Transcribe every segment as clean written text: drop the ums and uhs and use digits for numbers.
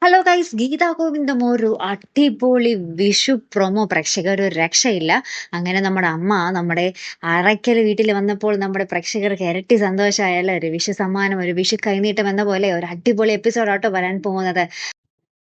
Hello guys, Gita ഗോവിന്ദം ഒരു അടിപൊളി Vishu promo പ്രേക്ഷകർ ഒരു രക്ഷയില്ല. അങ്ങനെ നമ്മുടെ അമ്മ നമ്മുടെ അറയ്ക്കൽ വീട്ടിൽ വന്നപ്പോൾ നമ്മുടെ പ്രേക്ഷകർക്ക് ഇരട്ടി സന്തോഷമായല്ലോ. ഒരു വിഷു സമ്മാനം, ഒരു വിഷു കൈനീട്ടം എന്ന പോലെ ഒരു അടിപൊളി എപ്പിസോഡാട്ടോ വരാൻ പോകുന്നത്.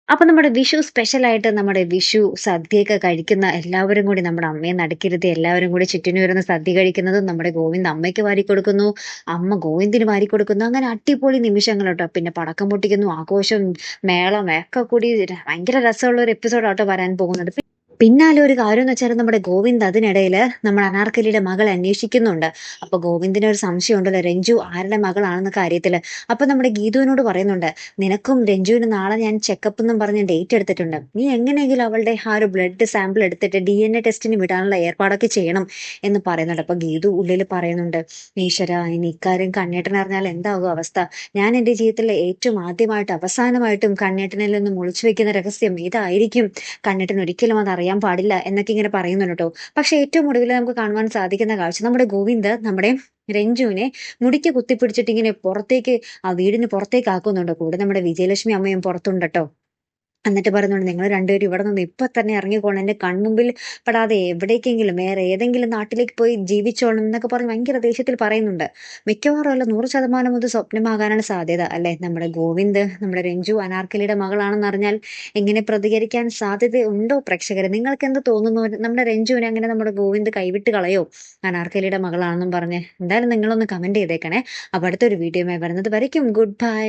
അപ്പൊ നമ്മുടെ വിഷു സ്പെഷ്യലായിട്ട് നമ്മുടെ വിഷു സദ്യയൊക്കെ കഴിക്കുന്ന എല്ലാവരും കൂടി നമ്മുടെ അമ്മയെ നടുക്കിരുത്തി എല്ലാവരും കൂടി ചുറ്റിനുവരുന്ന സദ്യ കഴിക്കുന്നതും നമ്മുടെ ഗോവിന്ദ് അമ്മയ്ക്ക് വാരി കൊടുക്കുന്നു, അമ്മ ഗോവിന്ദിന് വാരി കൊടുക്കുന്നു. അങ്ങനെ അടിപൊളി നിമിഷങ്ങൾ കേട്ടോ. പിന്നെ പടക്കം പൊട്ടിക്കുന്നു, ആഘോഷം, മേളം ഒക്കെ കൂടി ഭയങ്കര രസമുള്ള ഒരു എപ്പിസോഡാട്ടോ വരാൻ പോകുന്നത്. പിന്നാലെ ഒരു കാര്യം എന്ന് വെച്ചാൽ നമ്മുടെ ഗോവിന്ദ് അതിനിടയിൽ നമ്മുടെ അനാർക്കലിയുടെ മകളെ അന്വേഷിക്കുന്നുണ്ട്. അപ്പൊ ഗോവിന്ദിന് ഒരു സംശയം ഉണ്ടല്ലോ, രഞ്ജു ആരുടെ മകളാണെന്ന കാര്യത്തില്. അപ്പൊ നമ്മുടെ ഗീതുവിനോട് പറയുന്നുണ്ട്, നിനക്കും രഞ്ജുവിന് നാളെ ഞാൻ ചെക്കപ്പ് എന്നും പറഞ്ഞ് ഡേറ്റ് എടുത്തിട്ടുണ്ട്, നീ എങ്ങനെയെങ്കിലും അവളുടെ ആ ഒരു ബ്ലഡ് സാമ്പിൾ എടുത്തിട്ട് DNA ടെസ്റ്റിന് വിടാനുള്ള ഏർപ്പാടൊക്കെ ചെയ്യണം എന്ന് പറയുന്നുണ്ട്. അപ്പൊ ഗീതു ഉള്ളിൽ പറയുന്നുണ്ട്, ഈശ്വര, ഇനി ഇക്കാര്യം കണ്ണേട്ടൻ അറിഞ്ഞാൽ എന്താകും അവസ്ഥ? ഞാൻ എന്റെ ജീവിതത്തിലെ ഏറ്റവും ആദ്യമായിട്ട് അവസാനമായിട്ടും കണ്ണേട്ടനിൽ നിന്നും ഒളിച്ചു വെക്കുന്ന രഹസ്യം ഇതായിരിക്കും, കണ്ണേട്ടൻ ഒരിക്കലും അത് അറിയാൻ പാടില്ല എന്നൊക്കെ ഇങ്ങനെ പറയുന്നുണ്ട് കേട്ടോ. പക്ഷെ ഏറ്റവും ഒടുവിൽ നമുക്ക് കാണുവാൻ സാധിക്കുന്ന കാഴ്ച, നമ്മുടെ ഗോവിന്ദ് നമ്മുടെ രഞ്ജുവിനെ മുടിക്ക് കുത്തിപ്പിടിച്ചിട്ട് ഇങ്ങനെ പുറത്തേക്ക്, ആ വീടിന് പുറത്തേക്ക് ആക്കുന്നുണ്ട്. കൂടെ നമ്മുടെ വിജയലക്ഷ്മി അമ്മയും പുറത്തുണ്ട് കേട്ടോ. എന്നിട്ട് പറയുന്നുണ്ട്, നിങ്ങൾ രണ്ടുപേരും ഇവിടെ നിന്ന് ഇപ്പൊ തന്നെ ഇറങ്ങിക്കോണം, എന്റെ കൺമുമ്പിൽ പെടാതെ എവിടേക്കെങ്കിലും വേറെ ഏതെങ്കിലും നാട്ടിലേക്ക് പോയി ജീവിച്ചോണം എന്നൊക്കെ പറഞ്ഞ് ഭയങ്കര ദേഷ്യത്തിൽ പറയുന്നുണ്ട്. മിക്കവാറും അല്ല, 100% ഇത് സ്വപ്നമാകാനാണ് സാധ്യത അല്ലെ. നമ്മുടെ ഗോവിന്ദ് നമ്മുടെ രഞ്ജു അനാർക്കലിയുടെ മകളാണെന്ന് അറിഞ്ഞാൽ എങ്ങനെ പ്രതികരിക്കാൻ സാധ്യത ഉണ്ടോ പ്രേക്ഷകരെ? നിങ്ങൾക്ക് എന്ത് തോന്നുന്നു? നമ്മുടെ രഞ്ജുവിനെ അങ്ങനെ നമ്മുടെ ഗോവിന്ദ് കൈവിട്ട് കളയോ അനാർക്കലിയുടെ മകളാണെന്നും പറഞ്ഞ്? എന്തായാലും നിങ്ങളൊന്ന് കമന്റ് ചെയ്തേക്കണേ. അപ്പൊ അടുത്തൊരു വീഡിയോയുമായി വരുന്നത് വരയ്ക്കും ഗുഡ് ബൈ.